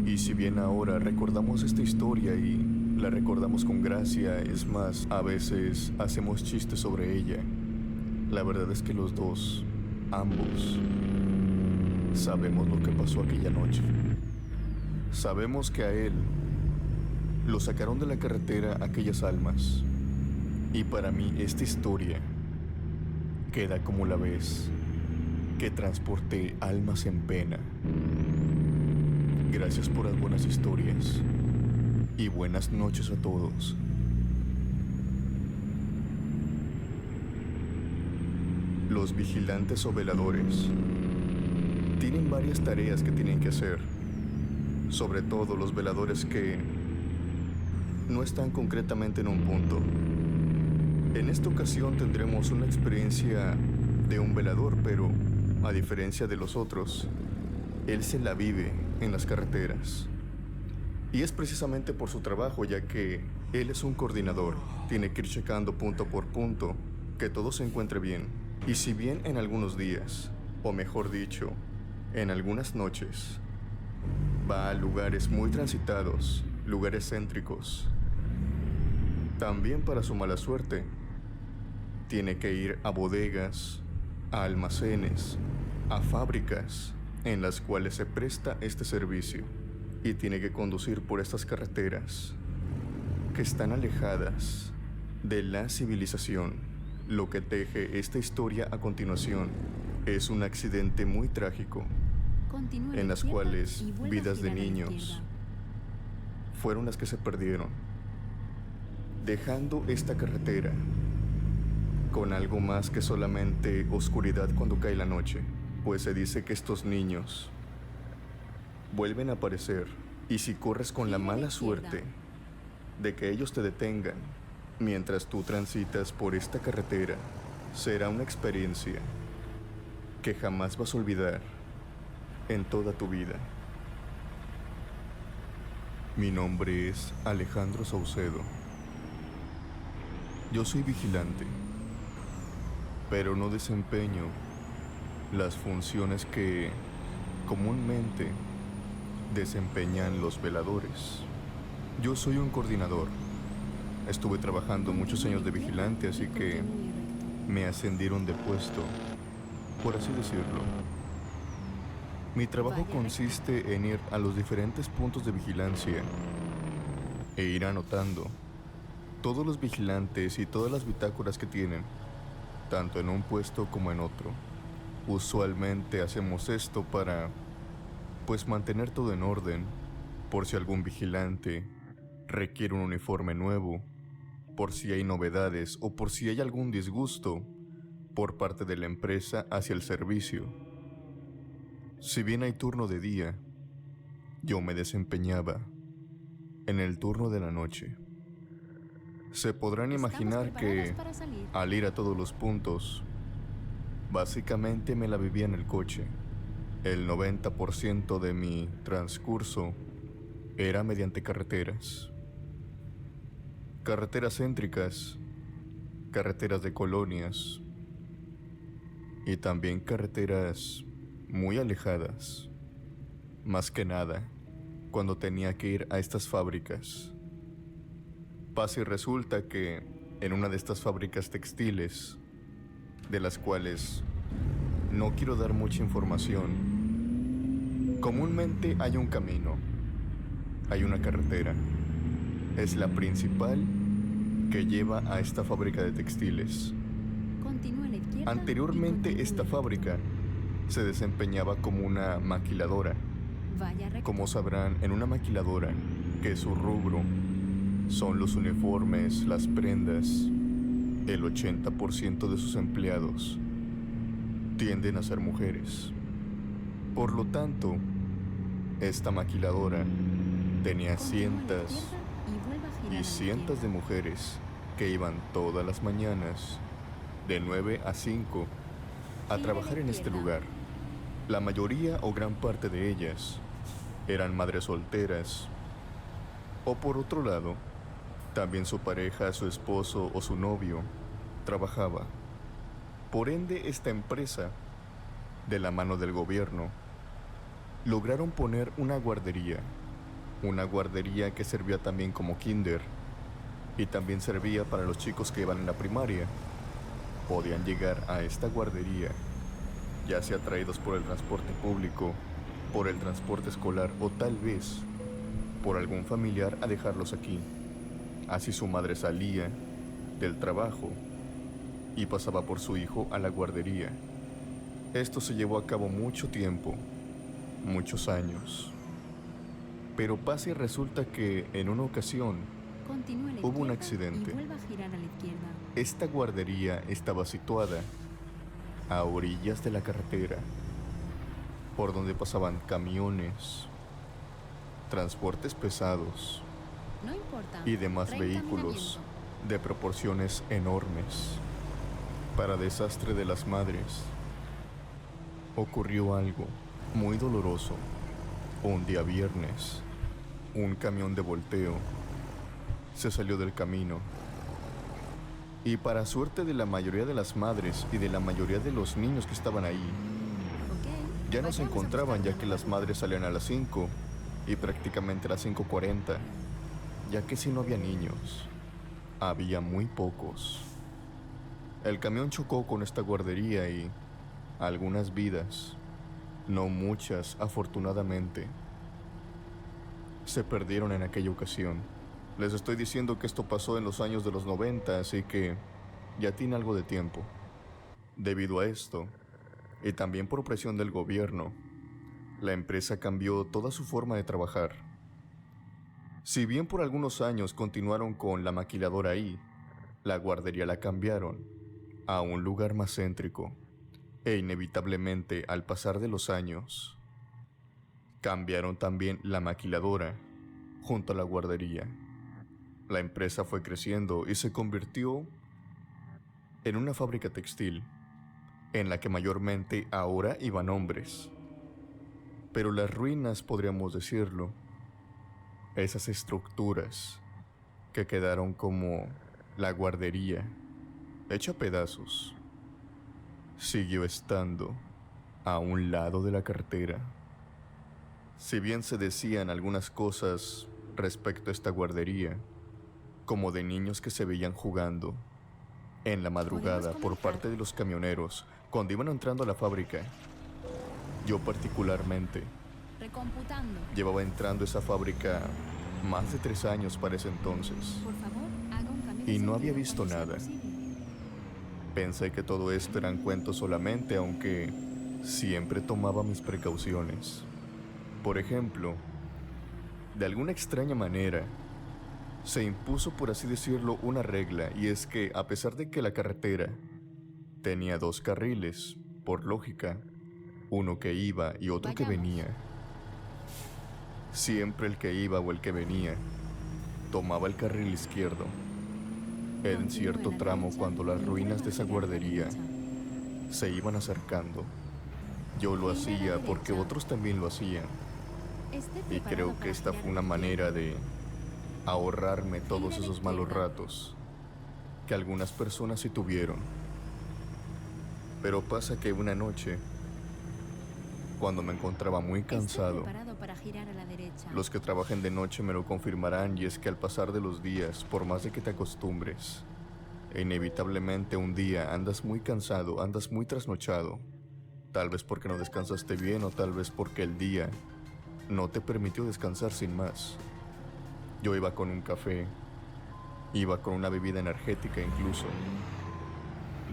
Y si bien ahora recordamos esta historia y la recordamos con gracia, es más, a veces hacemos chistes sobre ella, la verdad es que los dos, ambos, sabemos lo que pasó aquella noche. Sabemos que a él lo sacaron de la carretera aquellas almas. Y para mí esta historia queda como la vez que transporté almas en pena. Gracias por las buenas historias y buenas noches a todos. Los vigilantes o veladores tienen varias tareas que tienen que hacer, sobre todo los veladores que no están concretamente en un punto. En esta ocasión tendremos una experiencia de un velador, pero a diferencia de los otros, él se la vive en las carreteras. Y es precisamente por su trabajo, ya que él es un coordinador. Tiene que ir checando punto por punto que todo se encuentre bien. Y si bien en algunos días, o mejor dicho, en algunas noches, va a lugares muy transitados, lugares céntricos, también para su mala suerte, tiene que ir a bodegas, a almacenes, a fábricas en las cuales se presta este servicio, y tiene que conducir por estas carreteras que están alejadas de la civilización. Lo que teje esta historia a continuación es un accidente muy trágico, en las cuales vidas de niños fueron las que se perdieron, dejando esta carretera con algo más que solamente oscuridad cuando cae la noche, pues se dice que estos niños vuelven a aparecer, y si corres con la mala suerte de que ellos te detengan mientras tú transitas por esta carretera, será una experiencia que jamás vas a olvidar en toda tu vida. Mi nombre es Alejandro Saucedo. Yo soy vigilante, pero no desempeño las funciones que comúnmente desempeñan los veladores. Yo soy un coordinador. Estuve trabajando muchos años de vigilante, así que me ascendieron de puesto, por así decirlo. Mi trabajo consiste en ir a los diferentes puntos de vigilancia e ir anotando todos los vigilantes y todas las bitácoras que tienen, tanto en un puesto como en otro. Usualmente hacemos esto para, pues, mantener todo en orden, por si algún vigilante requiere un uniforme nuevo, por si hay novedades o por si hay algún disgusto por parte de la empresa hacia el servicio. Si bien hay turno de día, yo me desempeñaba en el turno de la noche. Se podrán ¿Estamos imaginar que, preparados para salir? al ir a todos los puntos, básicamente me la vivía en el coche. El 90% de mi transcurso era mediante carreteras. Carreteras céntricas, carreteras de colonias y también carreteras muy alejadas. Más que nada, cuando tenía que ir a estas fábricas. Pasa y resulta que en una de estas fábricas textiles, de las cuales no quiero dar mucha información, comúnmente hay un camino, hay una carretera. Es la principal que lleva a esta fábrica de textiles. Continúe a la izquierda y Anteriormente continúe esta recto. fábrica se desempeñaba como una maquiladora. Vaya recto. Como sabrán, en una maquiladora, que su rubro son los uniformes, las prendas, el 80% de sus empleados tienden a ser mujeres. Por lo tanto, esta maquiladora tenía Continúe a la cientos izquierda y vuelva a girar a y la cientos de izquierda. mujeres que iban todas las mañanas de 9 a 5 a Gire a trabajar la en este izquierda. lugar. La mayoría o gran parte de ellas eran madres solteras, o por otro lado, también su pareja, su esposo o su novio trabajaba. Por ende, esta empresa, de la mano del gobierno, lograron poner una guardería que servía también como kinder y también servía para los chicos que iban en la primaria. Podían llegar a esta guardería, ya sea traídos por el transporte público, por el transporte escolar o tal vez por algún familiar a dejarlos aquí. Así su madre salía del trabajo y pasaba por su hijo a la guardería. Esto se llevó a cabo mucho tiempo, muchos años. Pero pasa y resulta que en una ocasión Continúe a la hubo un izquierda accidente. y vuelva a girar a la izquierda. Esta guardería estaba situada a orillas de la carretera, por donde pasaban camiones, transportes pesados No importa. y demás vehículos Reencaminamiento. de proporciones enormes. Para desastre de las madres, ocurrió algo muy doloroso. Un día viernes, un camión de volteo se salió del camino. Y para suerte de la mayoría de las madres y de la mayoría de los niños que estaban ahí, Ok. ya no se Vayamos a encontraban, buscar ya que una las nueva madres salían a las 5 y prácticamente a las 5:40, ya que si no había niños, había muy pocos. El camión chocó con esta guardería y algunas vidas, no muchas afortunadamente, se perdieron en aquella ocasión. Les estoy diciendo que esto pasó en los años de los 90, así que ya tiene algo de tiempo. Debido a esto, y también por presión del gobierno, la empresa cambió toda su forma de trabajar. Si bien por algunos años continuaron con la maquiladora ahí, la guardería la cambiaron a un lugar más céntrico, e inevitablemente al pasar de los años, cambiaron también la maquiladora junto a la guardería. La empresa fue creciendo y se convirtió en una fábrica textil, en la que mayormente ahora iban hombres. Pero las ruinas, podríamos decirlo, esas estructuras que quedaron como la guardería, hecha a pedazos, siguió estando a un lado de la carretera. Si bien se decían algunas cosas respecto a esta guardería, como de niños que se veían jugando en la madrugada por parte de los camioneros cuando iban entrando a la fábrica, yo particularmente Recomputando. llevaba entrando a esa fábrica más de 3 años para ese entonces. Por favor, haga un cambio de Y no había sentido visto cuando sea nada. posible. Pensé que todo esto eran cuentos solamente, aunque siempre tomaba mis precauciones. Por ejemplo, de alguna extraña manera, se impuso, por así decirlo, una regla, y es que a pesar de que la carretera tenía 2 carriles, por lógica, uno que iba y otro que Vayamos. venía, siempre el que iba o el que venía tomaba el carril izquierdo. En Continúe a cierto la tramo, derecha cuando las y ruinas vuelva de a esa girar a la guardería derecha. se iban acercando, yo lo Gira a la hacía porque derecha. otros también lo hacían. Esté Y preparado creo que para esta girar fue a la una manera izquierda. de ahorrarme Gira todos a la esos malos izquierda. ratos que algunas personas sí tuvieron. Pero pasa que una noche, cuando me encontraba muy Esté cansado, preparado para girar a la derecha. los que trabajen de noche me lo confirmarán, y es que al pasar de los días, por más de que te acostumbres, inevitablemente un día andas muy cansado, andas muy trasnochado, tal vez porque no descansaste bien o tal vez porque el día no te permitió descansar sin más. Yo iba con un café, iba con una bebida energética incluso,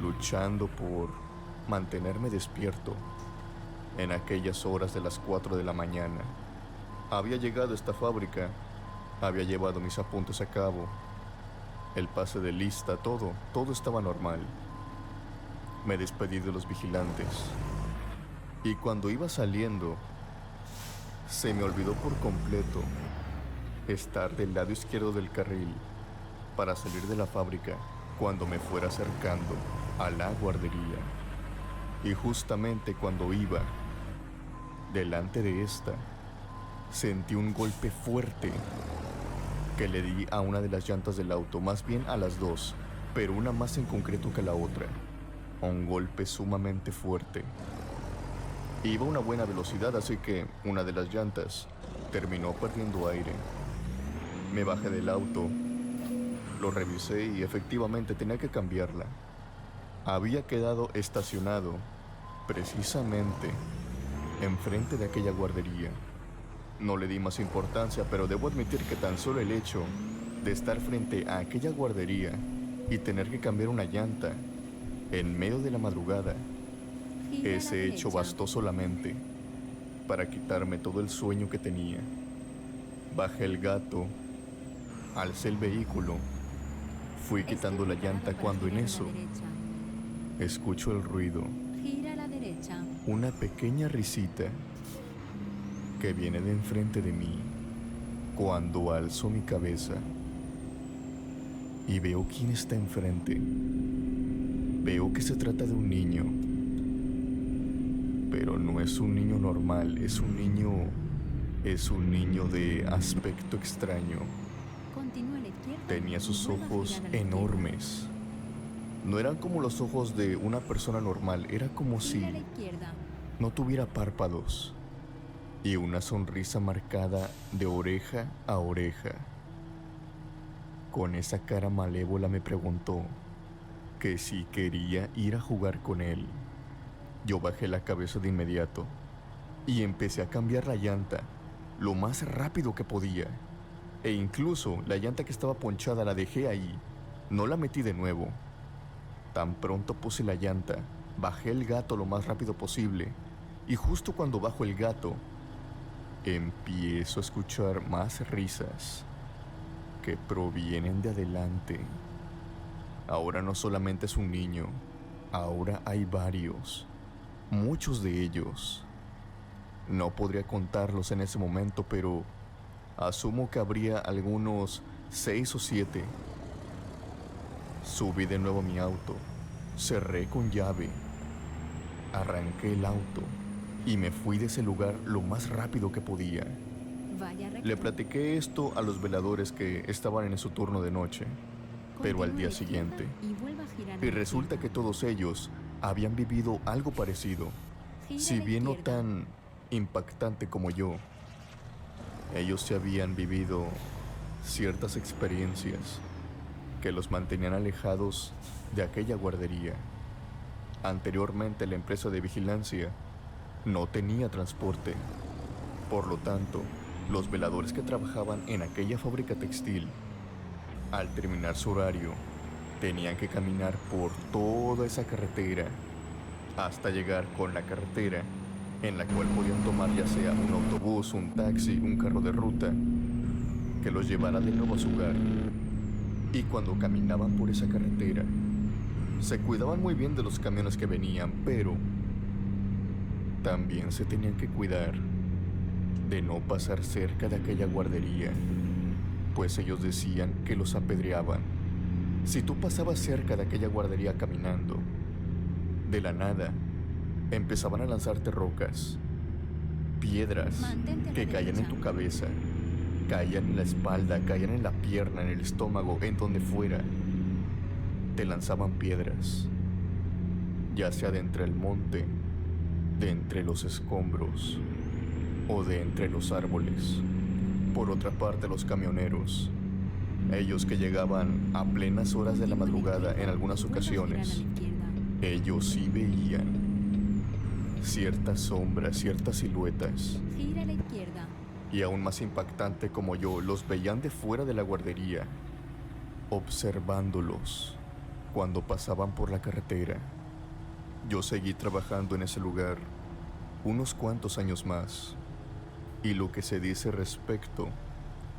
luchando por mantenerme despierto en aquellas horas de las 4 de la mañana. Había llegado a esta fábrica, había llevado mis apuntes a cabo, el pase de lista, todo estaba normal. Me despedí de los vigilantes y cuando iba saliendo, se me olvidó por completo estar del lado izquierdo del carril para salir de la fábrica cuando me fuera acercando a la guardería. Y justamente cuando iba delante de esta, sentí un golpe fuerte que le di a una de las llantas del auto, más bien a las dos, pero una más en concreto que la otra. Un golpe sumamente fuerte. Iba a una buena velocidad, así que una de las llantas terminó perdiendo aire. Me bajé del auto, lo revisé y efectivamente tenía que cambiarla. Había quedado estacionado precisamente enfrente de aquella guardería. No le di más importancia, pero debo admitir que tan solo el hecho de estar frente a aquella guardería y tener que cambiar una llanta en medio de la madrugada, Gira a la ese hecho derecha. bastó solamente para quitarme todo el sueño que tenía. Bajé el gato, alcé el vehículo, fui Esté quitando la preparado llanta para cuando en girar a la eso derecha. escucho el ruido, Gira a la derecha. una pequeña risita que viene de enfrente de mí. Cuando alzo mi cabeza y veo quién está enfrente, veo que se trata de un niño, pero no es un niño normal, es un niño de aspecto extraño. Continúe a la izquierda. Tenía y sus vuelva a ojos girar a la izquierda. enormes. No eran como los ojos de una persona normal, era como si Gira a la izquierda. no tuviera párpados y una sonrisa marcada de oreja a oreja. Con esa cara malévola me preguntó que si quería ir a jugar con él. Yo bajé la cabeza de inmediato y empecé a cambiar la llanta lo más rápido que podía. E incluso la llanta que estaba ponchada la dejé ahí, no la metí de nuevo. Tan pronto puse la llanta, bajé el gato lo más rápido posible y justo cuando bajo el gato, empiezo a escuchar más risas que provienen de adelante. Ahora no solamente es un niño, ahora hay varios, muchos de ellos. No podría contarlos en ese momento, pero asumo que habría algunos 6 o 7. Subí de nuevo a mi auto, cerré con llave, arranqué el auto y me fui de ese lugar lo más rápido que podía. Vaya recto. Le platiqué esto a los veladores que estaban en su turno de noche, pero al Continúe a día la izquierda siguiente. Y vuelva a girar a Y la resulta que izquierda. todos ellos habían vivido algo parecido, Gira a si la bien no izquierda. tan impactante como yo. Ellos se habían vivido ciertas experiencias que los mantenían alejados de aquella guardería. Anteriormente, la empresa de vigilancia no tenía transporte. Por lo tanto, los veladores que trabajaban en aquella fábrica textil, al terminar su horario, tenían que caminar por toda esa carretera hasta llegar con la carretera en la cual podían tomar ya sea un autobús, un taxi, un carro de ruta que los llevara de nuevo a su hogar. Y cuando caminaban por esa carretera, se cuidaban muy bien de los camiones que venían, pero también se tenían que cuidar de no pasar cerca de aquella guardería, pues ellos decían que los apedreaban Si tú pasabas cerca de aquella guardería caminando, de la nada empezaban a lanzarte rocas, piedras Mantente a la que caían en derecha. tu cabeza, caían en la espalda, caían en la pierna, en el estómago, en donde fuera. Te lanzaban piedras, ya sea de entre el monte, de entre los escombros o de entre los árboles. Por otra parte, los camioneros, ellos que llegaban a plenas horas de la Continúa a la madrugada izquierda en algunas y vuelva a girar a la ocasiones, izquierda. ellos sí veían ciertas sombras, ciertas siluetas. Gira a la izquierda. Y aún más impactante como yo, los veían de fuera de la guardería, observándolos cuando pasaban por la carretera. Yo seguí trabajando en ese lugar unos cuantos años más, y lo que se dice respecto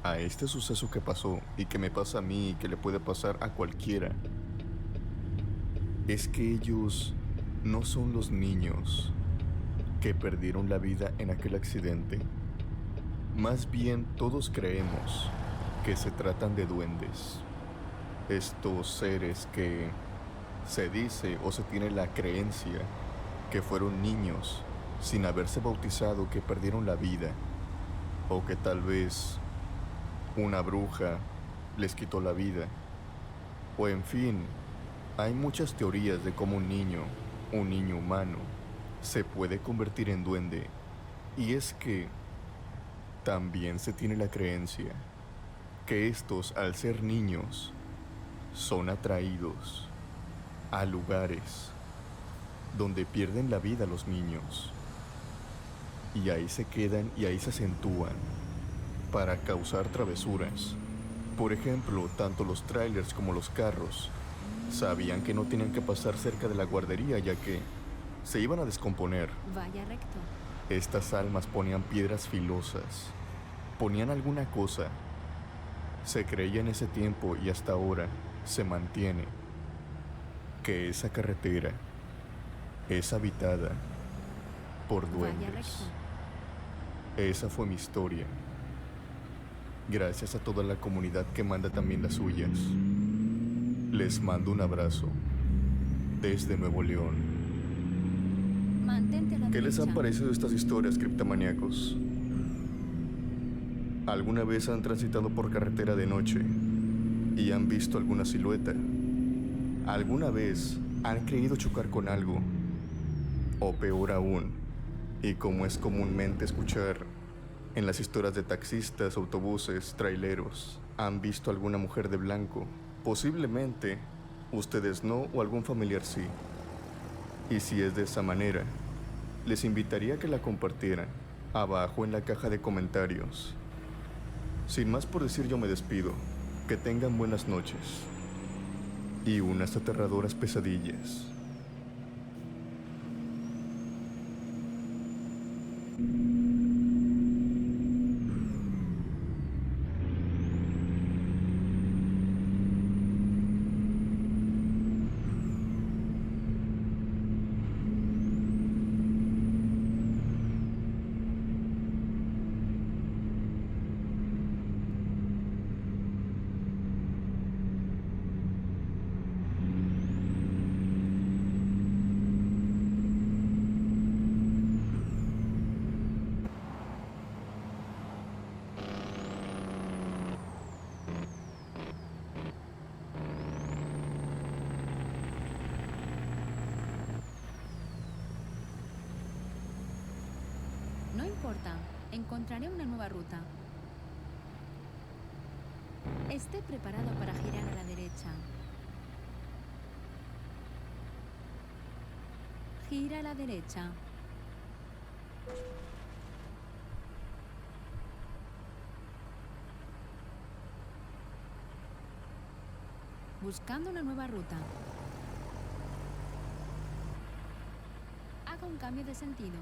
a este suceso que pasó y que me pasa a mí y que le puede pasar a cualquiera, es que ellos no son los niños que perdieron la vida en aquel accidente. Más bien todos creemos que se tratan de duendes. Estos seres que se dice o se tiene la creencia que fueron niños sin haberse bautizado que perdieron la vida, o que tal vez una bruja les quitó la vida, o en fin, hay muchas teorías de cómo un niño humano, se puede convertir en duende. Y es que también se tiene la creencia que estos, al ser niños, son atraídos a lugares donde pierden la vida los niños, y ahí se quedan y ahí se acentúan para causar travesuras. Por ejemplo, tanto los trailers como los carros sabían que no tenían que pasar cerca de la guardería, ya que se iban a descomponer. Vaya recto. Estas almas ponían piedras filosas, ponían alguna cosa. Se creía en ese tiempo y hasta ahora se mantiene que esa carretera es habitada por Vaya duendes. recto. Esa fue mi historia. Gracias a toda la comunidad que manda también las suyas. Les mando un abrazo desde Nuevo León. Mantente a la ¿Qué les derecha. han parecido estas historias, criptomaníacos? ¿Alguna vez han transitado por carretera de noche y han visto alguna silueta? ¿Alguna vez han creído chocar con algo? O peor aún, y como es comúnmente escuchar en las historias de taxistas, autobuses, traileros, ¿han visto alguna mujer de blanco? Posiblemente ustedes no, o algún familiar sí. Y si es de esa manera, les invitaría a que la compartieran abajo en la caja de comentarios. Sin más por decir, yo me despido. Que tengan buenas noches y unas aterradoras pesadillas. No importa, encontraré una nueva ruta. Esté preparado para girar a la derecha. Gira a la derecha. Buscando una nueva ruta. Haga un cambio de sentido.